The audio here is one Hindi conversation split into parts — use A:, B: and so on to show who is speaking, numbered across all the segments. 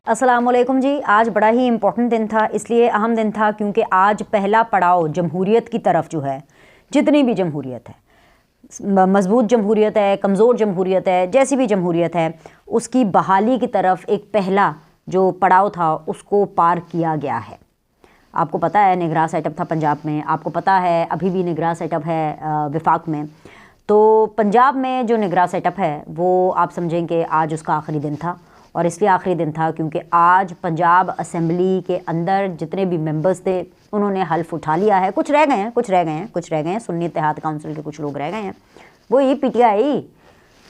A: अस्सलामुअलैकुम जी। आज बड़ा ही इम्पोर्टेंट दिन था, इसलिए अहम दिन था क्योंकि आज पहला पड़ाव जमहूरियत की तरफ जो है, जितनी भी जमहूरियत है, मजबूत जमहूरियत है, कमज़ोर जमहूरियत है, जैसी भी जमहूरियत है, उसकी बहाली की तरफ एक पहला जो पड़ाव था उसको पार किया गया है। आपको पता है निगरान सेटअप था पंजाब में, आपको पता है अभी भी निगरान सेटअप है वफाक में। तो पंजाब में जो निगरान सेटअप है वो आप समझें कि आज उसका आखिरी दिन था, और इसलिए आखिरी दिन था क्योंकि आज पंजाब असम्बली के अंदर जितने भी मेंबर्स थे उन्होंने हल्फ उठा लिया है। कुछ रह गए हैं सुन्नी इत्तेहाद काउंसिल के कुछ लोग रह गए हैं, वो ये पीटीआई,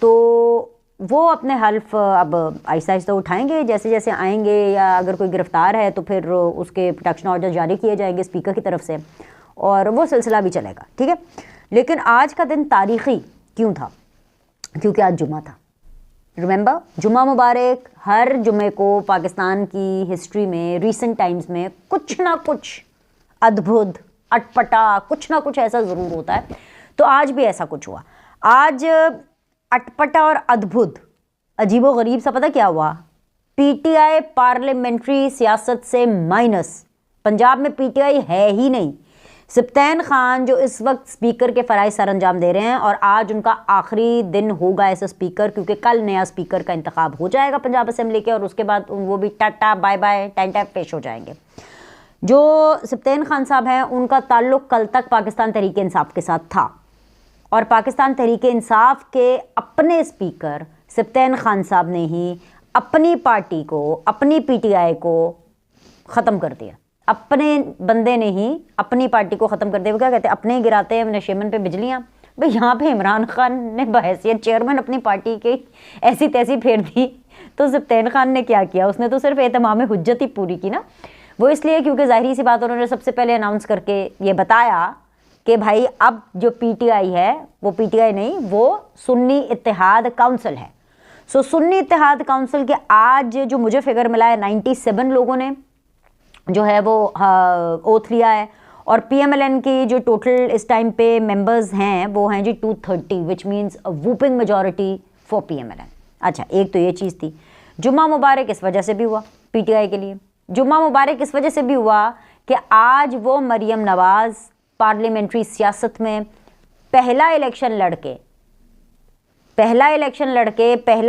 A: तो वो अपने हल्फ अब आहिस्ता आहिस्ता उठाएंगे जैसे जैसे आएंगे, या अगर कोई गिरफ्तार है तो फिर उसके प्रोटेक्शन ऑर्डर जारी किए जाएंगे स्पीकर की तरफ से, और वो सिलसिला भी चलेगा, ठीक है। लेकिन आज का दिन तारीख़ी क्यों था? क्योंकि आज जुमा था। रिमेंबर, जुमा मुबारक। हर जुमे को पाकिस्तान की हिस्ट्री में रीसेंट टाइम्स में कुछ ना कुछ अद्भुत अटपटा कुछ ना कुछ ऐसा ज़रूर होता है, तो आज भी ऐसा कुछ हुआ। आज अटपटा और अद्भुत अजीबो गरीब सा पता क्या हुआ? पीटीआई पार्लियामेंट्री सियासत से माइनस। पंजाब में पीटीआई है ही नहीं। सप्तान खान जो इस वक्त स्पीकर के फ़राइज़ सर अंजाम दे रहे हैं, और आज उनका आखिरी दिन होगा ऐसा स्पीकर, क्योंकि कल नया स्पीकर का इंतखाब हो जाएगा पंजाब असम्बली के, और उसके बाद वो भी टाटा बाय बाय टाटा पेश हो जाएंगे। जो सप्तान खान साहब हैं उनका ताल्लुक़ कल तक पाकिस्तान तहरीक इंसाफ के साथ था, और पाकिस्तान तहरीक इंसाफ के अपने स्पीकर सप्तान खान साहब ने ही अपनी पार्टी को, अपनी पीटीआई को ख़त्म कर दिया। अपने बंदे ने ही अपनी पार्टी को ख़त्म कर दिया। वो क्या कहते हैं, अपने ही गिराते हैं नशेमन पे बिजलियाँ। भाई यहाँ पे इमरान खान ने बहैसियत चेयरमैन अपनी पार्टी के ऐसी तैसी फेर दी, तो सप्तान खान ने क्या किया? उसने तो सिर्फ एहतमाम हुज्जत ही पूरी की ना। वो इसलिए क्योंकि ज़ाहिरी सी बात उन्होंने सबसे पहले अनाउंस करके ये बताया कि भाई अब जो पीटीआई है वो पीटीआई नहीं, वो सुन्नी इत्तेहाद काउंसिल है। सो सुन्नी इत्तेहाद काउंसिल के आज जो मुझे फिगर मिला है 97 लोगों ने जो है वो ओथ लिया है, और पीएमएलएन की जो टोटल इस टाइम पे मेंबर्स हैं वो हैं जी 230, which means a whooping majority for PMLN. अच्छा, एक तो ये चीज़ थी। जुम्मा मुबारक इस वजह से भी हुआ पीटीआई के लिए। जुम्मा मुबारक इस वजह से भी हुआ कि आज वो मरियम नवाज़ पार्लियामेंट्री सियासत में पहला इलेक्शन लड़के, पहला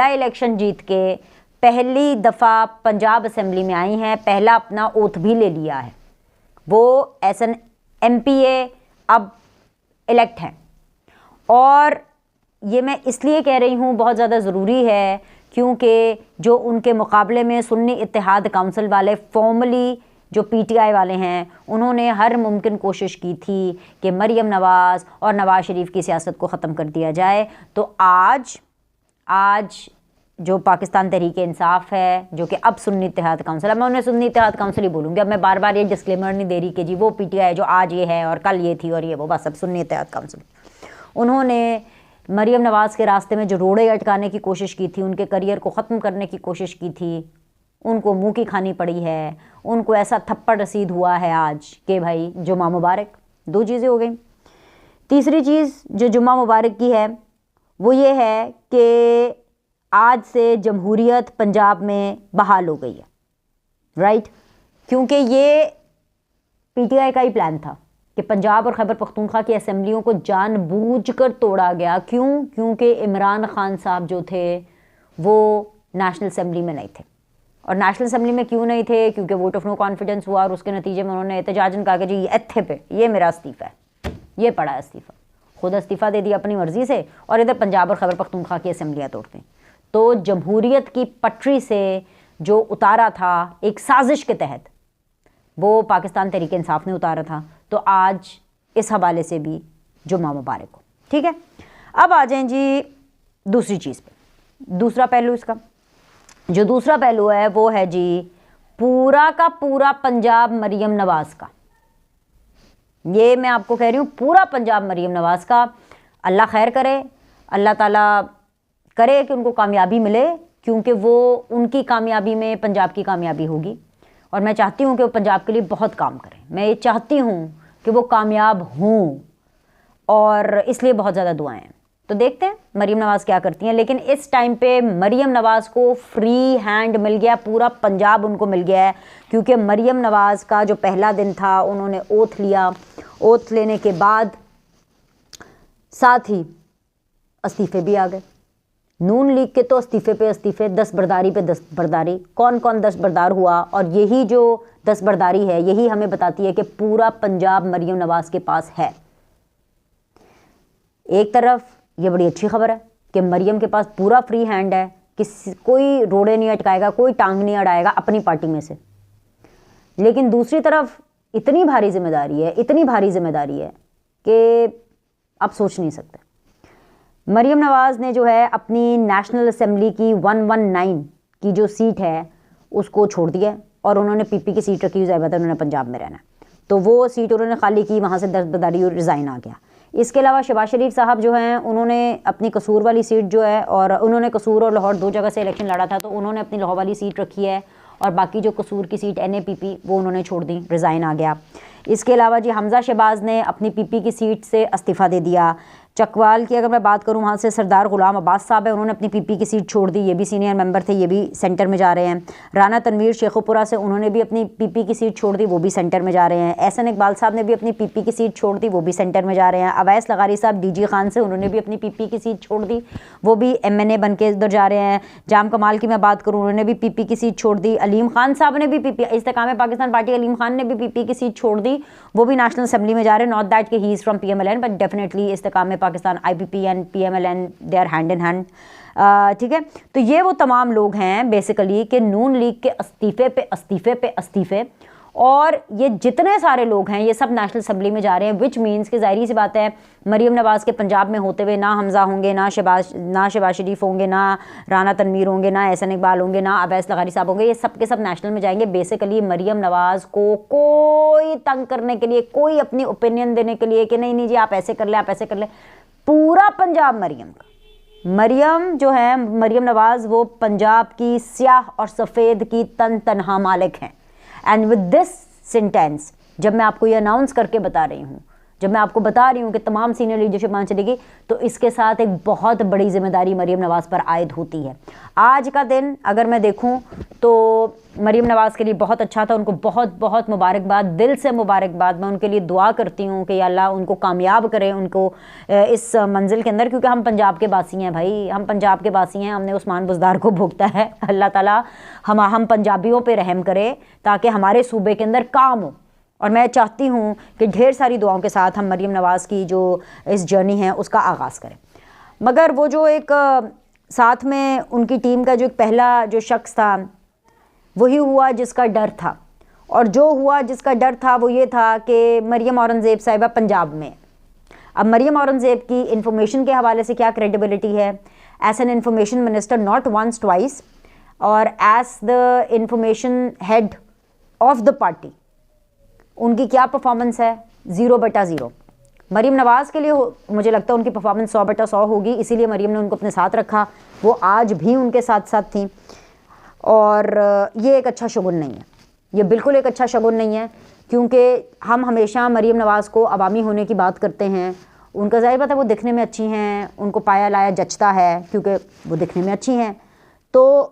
A: इलेक्शन जीत के पहली दफ़ा पंजाब असम्बली में आई हैं, पहला अपना ओथ भी ले लिया है। वो एस एन एमपीए अब इलेक्ट हैं, और ये मैं इसलिए कह रही हूँ बहुत ज़्यादा ज़रूरी है क्योंकि जो उनके मुकाबले में सुन्नी इत्तेहाद काउंसिल वाले फॉर्मली जो पीटीआई वाले हैं उन्होंने हर मुमकिन कोशिश की थी कि मरियम नवाज़ और नवाज़ शरीफ की सियासत को ख़त्म कर दिया जाए। तो आज जो पाकिस्तान तहरीक इंसाफ है, जो कि अब सुन्नी इत्तेहाद काउंसिल है, मैं उन्हें सुन्नी इत्तेहाद काउंसिल ही बोलूँगी। अब मैं बार बार ये डिस्क्लेमर नहीं दे रही कि जी वो पीटीआई जो आज ये है और कल ये थी और ये वो, बस अब सुन्नी इत्तेहाद काउंसिल। उन्होंने मरियम नवाज़ के रास्ते में जो रोड़े अटकाने की कोशिश की थी, उनके करियर को ख़त्म करने की कोशिश की थी, उनको मुँह की खानी पड़ी है, उनको ऐसा थप्पड़ रसीद हुआ है आज कि भाई जुम्मा मुबारक। दो चीज़ें हो गई। तीसरी चीज़ जो जुम्मा मुबारक की है वो ये है कि आज से जमहूरियत पंजाब में बहाल हो गई है, राइट? क्योंकि ये पीटीआई का ही प्लान था कि पंजाब और खैबर पख्तूनख्वा की असेंबलियों को जानबूझकर तोड़ा गया। क्यों? क्योंकि इमरान खान साहब जो थे वो नेशनल असेंबली में नहीं थे। और नेशनल असेंबली में क्यों नहीं थे? क्योंकि वोट ऑफ नो कॉन्फिडेंस हुआ, और उसके नतीजे में उन्होंने एहतजाजन कहा कि जी इत्थे पे ये मेरा इस्तीफ़ा है, ये पड़ा है इस्तीफ़ा। खुद इस्तीफ़ा दे दिया अपनी मर्ज़ी से, और इधर पंजाब और खैबर पख्तूनख्वा की असेंबलियाँ तोड़ते हैं। तो जमहूरियत की पटरी से जो उतारा था एक साजिश के तहत, वो पाकिस्तान तहरीक इंसाफ ने उतारा था। तो आज इस हवाले से भी जुम्मा मुबारक हो, ठीक है। अब आ जाएं जी दूसरी चीज़ पे, दूसरा पहलू इसका। जो दूसरा पहलू है वो है जी पूरा का पूरा पंजाब मरियम नवाज़ का। ये मैं आपको कह रही हूँ, पूरा पंजाब मरियम नवाज़ का। अल्लाह खैर करे, अल्लाह ताला करे कि उनको कामयाबी मिले, क्योंकि वो उनकी कामयाबी में पंजाब की कामयाबी होगी, और मैं चाहती हूँ कि वो पंजाब के लिए बहुत काम करें। मैं ये चाहती हूँ कि वो कामयाब हों, और इसलिए बहुत ज़्यादा दुआएं हैं। तो देखते हैं मरीम नवाज़ क्या करती हैं। लेकिन इस टाइम पे मरीम नवाज़ को फ्री हैंड मिल गया, पूरा पंजाब उनको मिल गया है, क्योंकि मरीम नवाज़ का जो पहला दिन था उन्होंने ओथ लिया। ओथ लेने के बाद साथ ही इस्तीफे भी आ गए। नून लीग के तो इस्तीफे पे इस्तीफे, दस्तबरदारी पे दस्तबरदारी। कौन कौन दस्तबरदार हुआ, और यही जो दस्तबरदारी है यही हमें बताती है कि पूरा पंजाब मरीम नवाज़ के पास है। एक तरफ ये बड़ी अच्छी खबर है कि मरीम के पास पूरा फ्री हैंड है, कि कोई रोड़े नहीं अटकाएगा, कोई टांग नहीं अड़ाएगा अपनी पार्टी में से। लेकिन दूसरी तरफ इतनी भारी जिम्मेदारी है, इतनी भारी जिम्मेदारी है कि आप सोच नहीं सकते। मरीम नवाज़ ने जो है अपनी नेशनल असेंबली की 119 की जो सीट है उसको छोड़ दिया, और उन्होंने पीपी की सीट रखी हुई है, उन्होंने पंजाब में रहना, तो वो सीट उन्होंने खाली की, वहाँ से दस्तबरदारी रिज़ाइन आ गया। इसके अलावा शहबाज शरीफ साहब जो हैं उन्होंने अपनी कसूर वाली सीट जो है, और उन्होंने कसूर और लाहौर दो जगह से इलेक्शन लड़ा था, तो उन्होंने अपनी लाहौर वाली सीट रखी है, और बाकी जो कसूर की सीट NAPP वो उन्होंने छोड़ दी, रिज़ाइन आ गया। इसके अलावा जी हमज़ा शहबाज ने अपनी PP की सीट से इस्तीफ़ा दे दिया। चकवाल की अगर मैं बात करूं, वहाँ से सरदार गुलाम अब्बास साहब है, उन्होंने अपनी PP की सीट छोड़ दी, ये भी सीनियर मेंबर थे, ये भी सेंटर में जा रहे हैं। राना तनवीर शेखुपुरा से उन्होंने भी अपनी PP की सीट छोड़ दी, वो भी सेंटर में जा रहे हैं। एहसन इकबाल साहब ने भी अपनी PP की सीट छोड़ दी, वो भी सेंटर में जा रहे हैं। अवैस लगारी साहब DG खान से, उन्होंने भी अपनी PP की सीट छोड़ दी, वो भी MNA बन के उधर जा रहे हैं। जाम कमाल की मैं बात करूँ, उन्होंने भी PP की सीट छोड़ दी। अलीम खान साहब ने भी इस्तेकाम पाकिस्तान पार्टी अलीम खान ने भी PP की सीट छोड़ दी, वो भी नेशनल असेंबली में जा रहे हैं। नॉट दैट कि he is from PMLN, but definitely Istehkam Pakistan IPP and PMLN they are hand in hand. ठीक है, तो ये वो तमाम लोग हैं बेसिकली कि नून लीग के इस्तीफे पे इस्तीफे पे इस्तीफे, और ये जितने सारे लोग हैं ये सब नेशनल असेंबली में जा रहे हैं, विच मीन्स कि ज़ाहिर सी बात है मरीम नवाज़ के पंजाब में होते हुए ना हमज़ा होंगे, ना शहबाज शरीफ होंगे, ना राना तनवीर होंगे, ना एहसन इकबाल होंगे, ना अवैस लगारी साहब होंगे, ये सब के सब नेशनल में जाएंगे। बेसिकली मरीम नवाज़ को कोई तंग करने के लिए, कोई अपनी ओपिनियन देने के लिए कि नहीं नहीं जी आप ऐसे कर ले, आप ऐसे कर ले, पूरा पंजाब मरीम का। मरीम जो है, मरीम नवाज़ वो पंजाब की स्याह और सफ़ेद की तनहा मालिक हैं। एंड विद दिस सेंटेंस, जब मैं आपको ये अनाउंस करके बता रही हूँ, जब मैं आपको बता रही हूँ कि तमाम सीनियर लीडरशिप मान चलेगी, तो इसके साथ एक बहुत बड़ी जिम्मेदारी मरीम नवाज़ पर आयद होती है। आज का दिन अगर मैं देखूँ तो मरीम नवाज़ के लिए बहुत अच्छा था, उनको बहुत बहुत मुबारकबाद, दिल से मुबारकबाद। मैं उनके लिए दुआ करती हूँ कि अल्लाह उनको कामयाब करे, उनको इस मंजिल के अंदर, क्योंकि हम पंजाब के बासी हैं भाई, हम पंजाब के बासी हैं, हमने उस्मान बुज़दार को भोगता है। अल्लाह ताला हम पंजाबियों पे रहम करे ताकि हमारे सूबे के अंदर काम हो। और मैं चाहती हूँ कि ढेर सारी दुआओं के साथ हम मरीम नवाज़ की जो इस जर्नी है उसका आगाज़ करें। मगर वो जो एक साथ में उनकी टीम का जो एक पहला जो शख्स था वही हुआ जिसका डर था, और जो हुआ जिसका डर था वो ये था कि मरीम औरंगज़ेब साहिबा पंजाब में। अब मरीम औरंगज़ेब की इंफॉर्मेशन के हवाले से क्या क्रेडिबिलिटी है, as an information minister not once twice, और as the information head of the party उनकी क्या परफॉर्मेंस है, 0/0। मरीम नवाज़ के लिए मुझे लगता है उनकी परफॉर्मेंस 100/100 होगी, इसीलिए मरीम ने उनको अपने साथ रखा, वो आज भी उनके साथ साथ थी। और ये एक अच्छा शगुन नहीं है, ये बिल्कुल एक अच्छा शगुन नहीं है, क्योंकि हम हमेशा मरीम नवाज़ को अवामी होने की बात करते हैं। उनका ज़ाहिर बात है वो दिखने में अच्छी हैं, उनको पाया लाया जचता है क्योंकि वो दिखने में अच्छी हैं, तो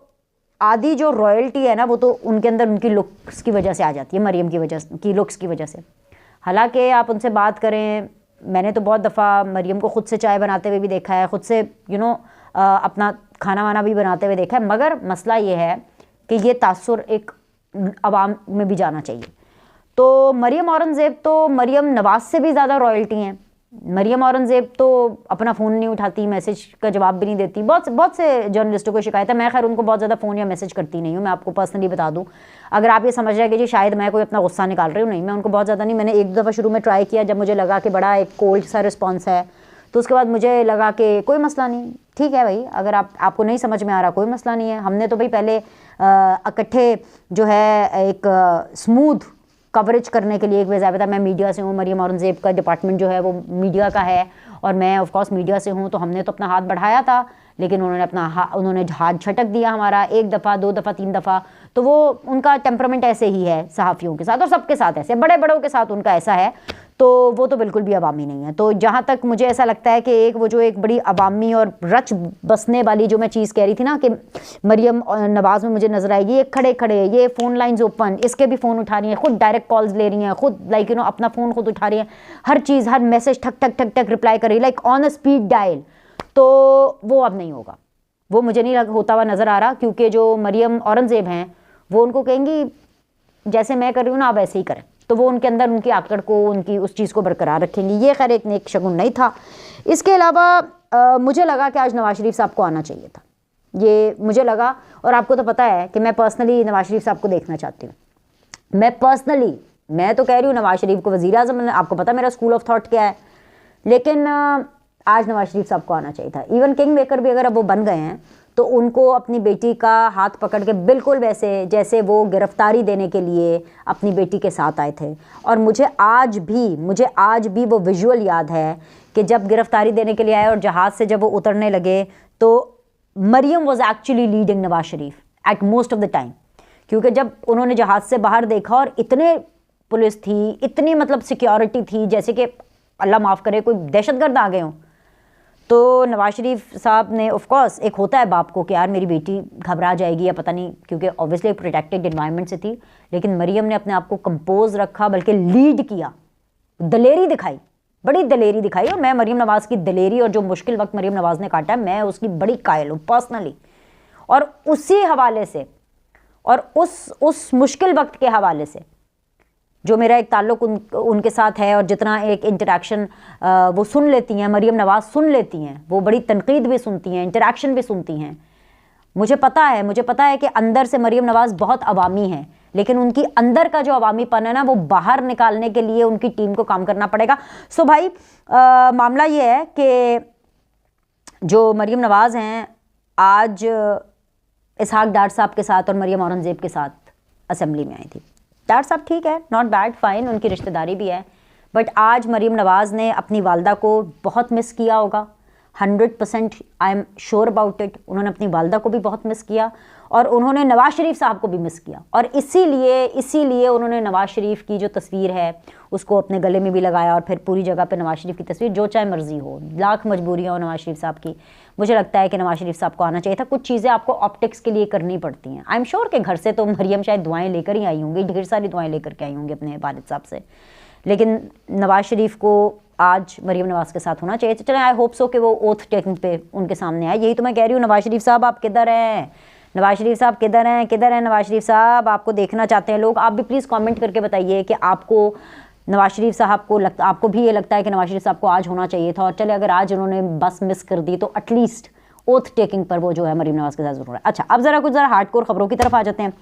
A: आधी जो रॉयल्टी है ना वो तो उनके अंदर उनकी लुक्स की वजह से आ जाती है, मरीम की लुक्स की वजह से। हालांकि आप उनसे बात करें, मैंने तो बहुत दफ़ा मरीम को ख़ुद से चाय बनाते हुए भी देखा है, ख़ुद से अपना खाना वाना भी बनाते हुए देखा है, मगर मसला ये है कि ये तासुर एक अवाम में भी जाना चाहिए। तो मरीम औरंगज़ेब तो मरीम नवाज़ से भी ज़्यादा रॉयल्टी हैं। मरीम औरंगज़ेब तो अपना फ़ोन नहीं उठाती, मैसेज का जवाब भी नहीं देती। बहुत से जर्नलिस्टों को शिकायत है, मैं खैर उनको बहुत ज़्यादा फ़ोन या मैसेज करती नहीं हूँ, मैं आपको पर्सनली बता दूँ। अगर आप ये समझ रहे हैं कि जी शायद मैं कोई अपना गुस्सा निकाल रही हूँ, नहीं, मैं उनको बहुत ज़्यादा नहीं। मैंने एक दफ़ा शुरू में ट्राई किया, जब मुझे लगा कि बड़ा एक कोल्ड सा रिस्पॉन्स है, तो उसके बाद मुझे लगा कि कोई मसला नहीं, ठीक है भाई, अगर आपको नहीं समझ में आ रहा कोई मसला नहीं है। हमने तो भाई पहले इकट्ठे जो है एक स्मूथ कवरेज करने के लिए, एक वजह मैं मीडिया से हूँ, मरीम औरंगज़ेब का डिपार्टमेंट जो है वो मीडिया का है और मैं ऑफ कोर्स मीडिया से हूँ, तो हमने तो अपना हाथ बढ़ाया था, लेकिन उन्होंने हाथ झटक दिया हमारा 1 दफ़ा 2 दफ़ा 3 दफ़ा। तो वो उनका टेम्परामेंट ऐसे ही है सहाफ़ियों के साथ और सबके साथ, ऐसे बड़े बड़ों के साथ उनका ऐसा है। तो वो तो बिल्कुल भी अवामी नहीं है। तो जहाँ तक मुझे ऐसा लगता है कि एक वो जो एक बड़ी अवामी और रच बसने वाली जो मैं चीज़ कह रही थी ना कि मरियम नवाज़ में मुझे नज़र आएगी, ये खड़े खड़े ये फ़ोन लाइंस ओपन, इसके भी फ़ोन उठा रही हैं, खुद डायरेक्ट कॉल्स ले रही हैं, खुद लाइक अपना फ़ोन खुद उठा रही हैं, हर चीज़ हर मैसेज ठक ठक ठक ठक रिप्लाई कर रही है, like on a speed dial. तो वो अब नहीं होगा, वो मुझे नहीं होता हुआ नज़र आ रहा, क्योंकि जो मरियम औरंगज़ेब हैं वो उनको कहेंगी जैसे मैं कर रही हूँ ना आप वैसे ही करें, तो वो उनके अंदर उनकी आकड़ को उनकी उस चीज़ को बरकरार रखेंगी। ये खैर एक नेक शगुन नहीं था। इसके अलावा मुझे लगा कि आज नवाज शरीफ साहब को आना चाहिए था, ये मुझे लगा। और आपको तो पता है कि मैं पर्सनली नवाज शरीफ साहब को देखना चाहती हूँ। मैं तो कह रही हूँ नवाज शरीफ को वज़ीर आज़म, आपको पता मेरा स्कूल ऑफ थॉट क्या है, लेकिन आज नवाज शरीफ साहब को आना चाहिए था। इवन किंग मेकर भी अगर अब वो बन गए हैं तो उनको अपनी बेटी का हाथ पकड़ के बिल्कुल वैसे जैसे वो गिरफ्तारी देने के लिए अपनी बेटी के साथ आए थे। और मुझे आज भी वो विजुअल याद है कि जब गिरफ्तारी देने के लिए आए और जहाज़ से जब वो उतरने लगे तो Maryam was actually leading Nawaz Sharif at most of the time, क्योंकि जब उन्होंने जहाज़ से बाहर देखा और इतने पुलिस थी, इतनी मतलब सिक्योरिटी थी, जैसे कि अल्लाह माफ़ करे कोई दहशतगर्द आ गए हों। तो नवाज शरीफ साहब ने ऑफ कोर्स एक होता है बाप को कि यार मेरी बेटी घबरा जाएगी या पता नहीं, क्योंकि ऑब्वियसली एक प्रोटेक्टेड एनवायरनमेंट से थी, लेकिन मरियम ने अपने आप को कंपोज रखा, बल्कि लीड किया, दलेरी दिखाई, बड़ी दलेरी दिखाई। और मैं मरियम नवाज़ की दलेरी और जो मुश्किल वक्त मरियम नवाज़ ने काटा, मैं उसकी बड़ी कायल हूँ पर्सनली। और उसी हवाले से और उस मुश्किल वक्त के हवाले से जो मेरा एक ताल्लुक उनके साथ है और जितना एक इंटरेक्शन वो सुन लेती हैं, मरियम नवाज़ सुन लेती हैं, वो बड़ी तनकीद भी सुनती हैं, इंटरेक्शन भी सुनती हैं। मुझे पता है कि अंदर से मरियम नवाज़ बहुत अवामी है, लेकिन उनकी अंदर का जो अवामीपन है ना वो बाहर निकालने के लिए उनकी टीम को काम करना पड़ेगा। सो भाई मामला ये है कि जो मरियम नवाज़ हैं आज इसहाक डार साहब के साथ और मरियम औरंगज़ेब के साथ असेंबली में आई थी। डार साहब ठीक है, नॉट बैड, फाइन, उनकी रिश्तेदारी भी है, बट आज मरियम नवाज़ ने अपनी वालदा को बहुत मिस किया होगा। 100% I am sure about it. उन्होंने अपनी वालदा को भी बहुत मिस किया और उन्होंने नवाज शरीफ साहब को भी मिस किया। और इसीलिए उन्होंने नवाज शरीफ की जो तस्वीर है उसको अपने गले में भी लगाया और फिर पूरी जगह पे नवाज शरीफ की तस्वीर, जो चाहे मर्जी हो, लाख मजबूरियाँ हो नवाज शरीफ साहब की, मुझे लगता है कि नवाज शरीफ साहब को आना चाहिए था। कुछ चीज़ें आपको ऑप्टिक्स के लिए करनी पड़ती हैं। आई एम श्योर कि घर से तो मरियम शायद दुआएँ लेकर ही आई होंगी, ढेर सारी दुआएँ लेकर के आई होंगी अपने वालिद साहब से, लेकिन नवाज शरीफ को आज मरियम नवाज़ के साथ होना चाहिए। तो चलें, आई होप सो कि वो ओथ टेकिंग पे उनके सामने आए। यही तो मैं कह रही हूँ, नवाज शरीफ साहब आप किधर हैं? नवाज शरीफ साहब किधर हैं नवाज शरीफ साहब? आपको देखना चाहते हैं लोग। आप भी प्लीज़ कमेंट करके बताइए कि आपको नवाज शरीफ साहब को आपको भी ये लगता है कि नवाज शरीफ साहब को आज होना चाहिए था। और चले, अगर आज उन्होंने बस मिस कर दी तो एटलीस्ट ओथ टेकिंग पर वो जो है मरियम नवाज़ के साथ ज़रूर है। अच्छा, अब ज़रा हार्डकोर खबरों की तरफ आ जाते हैं।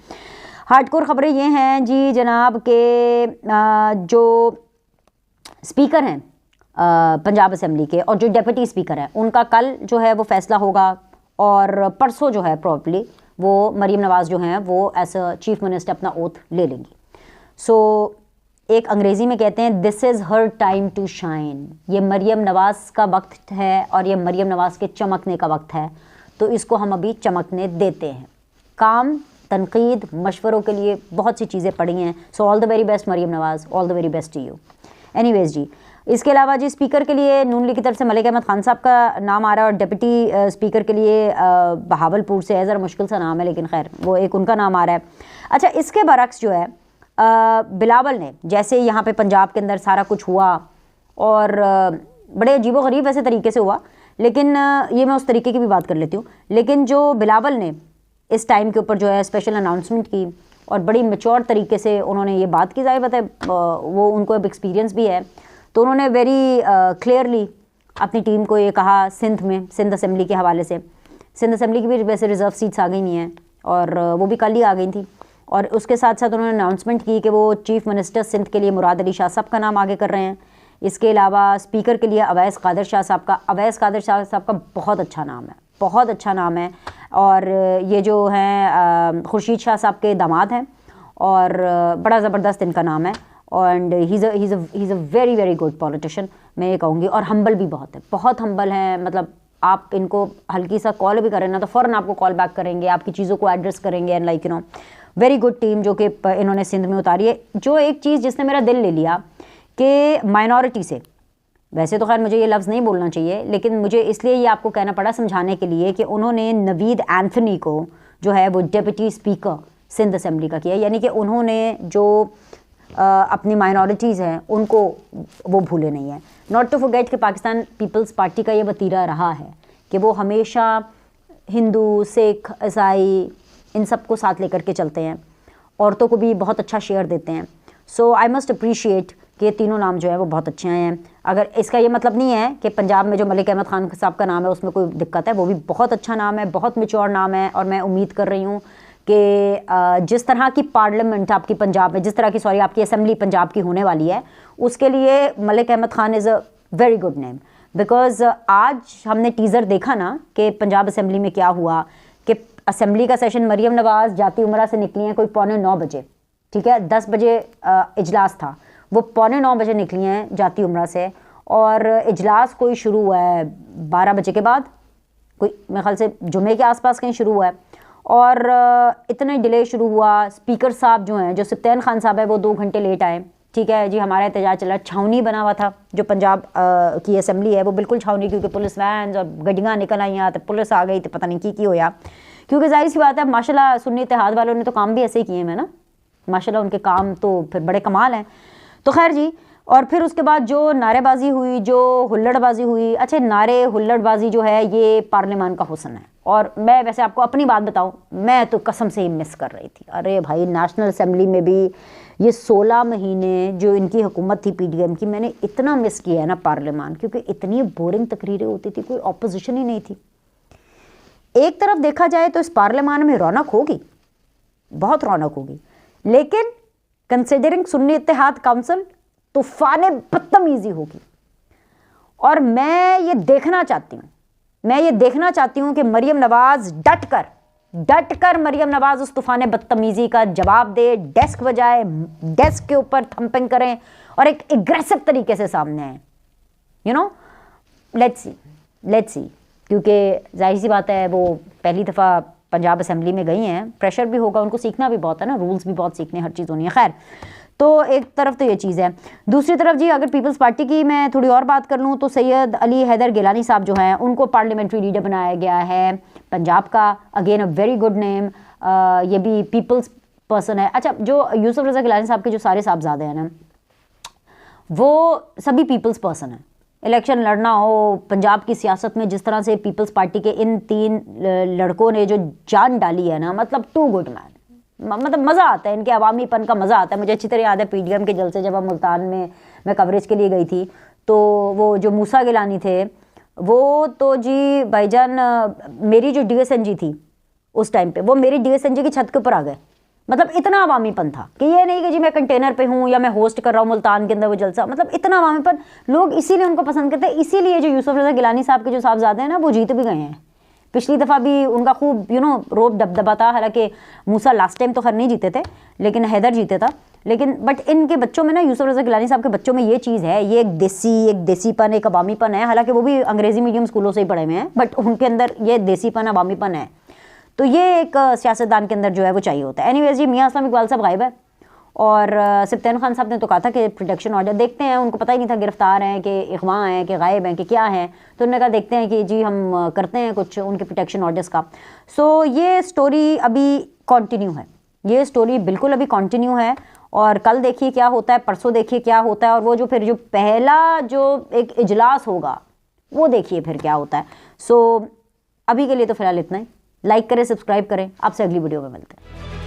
A: हार्डकोर खबरें ये हैं जी जनाब के जो स्पीकर हैं पंजाब असेंबली के और जो डिप्टी स्पीकर हैं उनका कल जो है वो फैसला होगा और परसों जो है प्रॉब्ली वो मरियम नवाज़ जो हैं वो एज अ चीफ मिनिस्टर अपना ओथ ले लेंगी। सो एक अंग्रेज़ी में कहते हैं this is her time to shine. ये मरियम नवाज़ का वक्त है और ये मरियम नवाज़ के चमकने का वक्त है, तो इसको हम अभी चमकने देते हैं। काम, तनकीद, मशवरों के लिए बहुत सी चीज़ें पड़ी हैं। So all the very best Maryam Nawaz, all the very best to you. Anyways जी, इसके अलावा जी स्पीकर के लिए नून लीग की तरफ से मलिक अहमद खान साहब का नाम आ रहा है और डिप्टी स्पीकर के लिए बहावलपुर से है, ज़रा मुश्किल सा नाम है लेकिन खैर वो एक उनका नाम आ रहा है। अच्छा, इसके बरक्स जो है बिलावल ने, जैसे यहाँ पे पंजाब के अंदर सारा कुछ हुआ और बड़े अजीबोगरीब वैसे तरीके से हुआ, लेकिन ये मैं उस तरीके की भी बात कर लेती हूँ, लेकिन जो बिलावल ने इस टाइम के ऊपर जो है स्पेशल अनाउंसमेंट की और बड़ी मैच्योर तरीके से उन्होंने ये बात की, ज़ाहिर बात है वो उनको अब एक्सपीरियंस भी है, तो उन्होंने वेरी क्लियरली अपनी टीम को ये कहा सिंध असेंबली के हवाले से। सिंध असेंबली की भी वैसे रिज़र्व सीट्स आ गई नहीं हैं और वो भी कल ही आ गई थी। और उसके साथ साथ उन्होंने अनाउंसमेंट की कि वो चीफ़ मिनिस्टर सिंध के लिए मुराद अली शाह साहब का नाम आगे कर रहे हैं। इसके अलावा स्पीकर के लिए अवैस कादर शाह साहब का बहुत अच्छा नाम है, बहुत अच्छा नाम है। और ये जो हैं खुर्शीद शाह साहब के दामाद हैं और बड़ा ज़बरदस्त इनका नाम है and he is a very very good politician, मैं ये कहूँगी। और हम्बल भी बहुत है, बहुत हम्बल हैं। मतलब आप इनको हल्की सा कॉल भी करें ना तो फ़ौरन आपको कॉल बैक करेंगे, आपकी चीज़ों को एड्रेस करेंगे and like you know very good team जो कि इन्होंने सिंध में उतारी है। जो एक चीज़ जिसने मेरा दिल ले लिया कि माइनॉरिटी से, वैसे तो खैर मुझे ये लफ्ज़ नहीं बोलना चाहिए, लेकिन मुझे इसलिए ये आपको कहना पड़ा समझाने के लिए कि उन्होंने नवीद एंथनी को जो है वो डिप्टी स्पीकर सिंध असेंबली का किया, यानी कि उन्होंने जो अपनी माइनॉरिटीज़ हैं उनको वो भूले नहीं हैं। नॉट टू फॉरगेट कि पाकिस्तान पीपल्स पार्टी का ये वतीरा रहा है कि वो हमेशा हिंदू, सिख, ईसाई इन सब को साथ लेकर के चलते हैं, औरतों को भी बहुत अच्छा शेयर देते हैं। सो आई मस्ट अप्रिशिएट कि ये तीनों नाम जो है वो बहुत अच्छे हैं। अगर इसका ये मतलब नहीं है कि पंजाब में जो मलिक अहमद ख़ान साहब का नाम है उसमें कोई दिक्कत है, वो भी बहुत अच्छा नाम है, बहुत मैच्योर नाम है। और मैं उम्मीद कर रही हूँ कि जिस तरह की पार्लियामेंट आपकी पंजाब में, जिस तरह की आपकी असेंबली पंजाब की होने वाली है, उसके लिए Malik Ahmad Khan is a very good name. Because आज हमने टीज़र देखा ना कि पंजाब असेंबली में क्या हुआ कि असेंबली का सेशन मरीम नवाज़ जाती उमरा से निकली हैं कोई 8:45 बजे, ठीक है, 10 बजे इजलास था, वो 8:45 बजे निकली हैं जाती उमरा से, और इजलास कोई शुरू हुआ है 12 बजे के बाद, कोई मेरे ख्याल से जुमे के आसपास कहीं शुरू हुआ है, और इतने डिले शुरू हुआ। स्पीकर साहब जो हैं, जो सिप्तैन खान साहब है, वो 2 घंटे लेट आए, ठीक है जी। हमारा एहतजाज चला, छावनी बना हुआ था जो पंजाब की असेंबली है वो बिल्कुल छावनी, क्योंकि पुलिस वैन और गड्डियाँ निकल आई, तो पुलिस आ गई तो पता नहीं की होया, क्योंकि जाहिर सी बात है माशाल्लाह सुन्नी इत्तेहाद वालों ने तो काम भी ऐसे ही किए हैं ना, माशाल्लाह उनके काम तो फिर बड़े कमाल हैं। तो खैर जी, और फिर उसके बाद जो नारेबाजी हुई, जो हुल्लड़बाजी हुई, अच्छा नारे हुल्लड़बाजी जो है ये पार्लियामान का हुस्न है। और मैं वैसे आपको अपनी बात बताऊं, मैं तो कसम से ही मिस कर रही थी। अरे भाई, नेशनल असेंबली में भी ये 16 महीने जो इनकी हुकूमत थी पीडीएम की, मैंने इतना मिस किया है ना पार्लियामान, क्योंकि इतनी बोरिंग तकरीरें होती थी, कोई ऑपोजिशन ही नहीं थी। एक तरफ देखा जाए तो इस पार्लियामान में रौनक होगी, बहुत रौनक होगी, लेकिन कंसिडरिंग सुन्नी इत्तेहाद काउंसिल तूफान बदतमीजी होगी। और मैं ये देखना चाहती हूँ कि मरीम नवाज डट कर मरीम नवाज उस तूफान बदतमीजी का जवाब दे, डेस्क बजाए, डेस्क के ऊपर थंपिंग करें और एक एग्रेसिव तरीके से सामने आए। यू नो, लेट्स सी, क्योंकि जाहिर सी बात है वो पहली दफ़ा पंजाब असेंबली में गई हैं, प्रेशर भी होगा, उनको सीखना भी बहुत है ना, रूल्स भी बहुत सीखने, हर चीज़ होनी है। खैर, तो एक तरफ तो ये चीज़ है। दूसरी तरफ जी, अगर पीपल्स पार्टी की मैं थोड़ी और बात कर लूँ तो सैयद अली हैदर गिलानी साहब जो हैं उनको पार्लियामेंट्री लीडर बनाया गया है पंजाब का, again a very good name. ये भी पीपल्स पर्सन है। अच्छा, जो यूसुफ रज़ा गिलानी साहब के जो सारे साहबजादे हैं ना, वो सभी पीपल्स पर्सन हैं। इलेक्शन लड़ना हो पंजाब की सियासत में, जिस तरह से पीपल्स पार्टी के इन 3 लड़कों ने जो जान डाली है ना, मतलब टू गुड मैन, मतलब मज़ा आता है, इनके अवामीपन का मज़ा आता है। मुझे अच्छी तरह याद है पीडीएम के जलसे जब हम मुल्तान में मैं कवरेज के लिए गई थी, तो वो जो मूसा गिलानी थे, वो तो जी भाईजान मेरी जो डीएसएनजी थी उस टाइम पे, वो मेरी डीएसएनजी की छत के ऊपर आ गए। मतलब इतना अवामीपन था कि ये नहीं कि जी मैं कंटेनर पे हूँ या मैं होस्ट कर रहा हूँ मुल्तान के अंदर वो जलसा, मतलब इतना अवामीपन, लोग इसीलिए उनको पसंद करते हैं। इसीलिए जो यूसुफ रज़ा गिलानी साहब के जो साहबजादे हैं ना, वो जीत भी गए हैं। पिछली दफ़ा भी उनका खूब रोब दबदबा था, हालांकि मूसा लास्ट टाइम तो खैर नहीं जीते थे, लेकिन हैदर जीते था। लेकिन बट इनके बच्चों में ना, यूसुफ रज़ा गिलानी साहब के बच्चों में ये चीज़ है, ये एक देसीपन, एक अवामीपन है। हालांकि वो भी अंग्रेज़ी मीडियम स्कूलों से ही पढ़े हुए हैं, बट उनके अंदर ये देसीपन, अवामीपन है। तो ये एक सियासतदान के अंदर जो है वो चाहिए होता है। एनीवेज जी, मियां असलम इकबाल साहब गायब है, और सिप्तैन खान साहब ने तो कहा था कि प्रोटेक्शन ऑर्डर, देखते हैं, उनको पता ही नहीं था गिरफ्तार हैं कि अगवा हैं कि गायब हैं कि क्या हैं, तो उन्होंने कहा देखते हैं कि जी हम करते हैं कुछ उनके प्रोटेक्शन ऑर्डर्स का। सो ये स्टोरी अभी कंटिन्यू है, ये स्टोरी बिल्कुल अभी कंटिन्यू है, और कल देखिए क्या होता है, परसों देखिए क्या होता है, और वो जो फिर जो पहला जो एक इजलास होगा वो देखिए फिर क्या होता है। सो अभी के लिए तो फिलहाल इतना ही। लाइक करें, सब्सक्राइब करें, आपसे अगली वीडियो में मिलते हैं।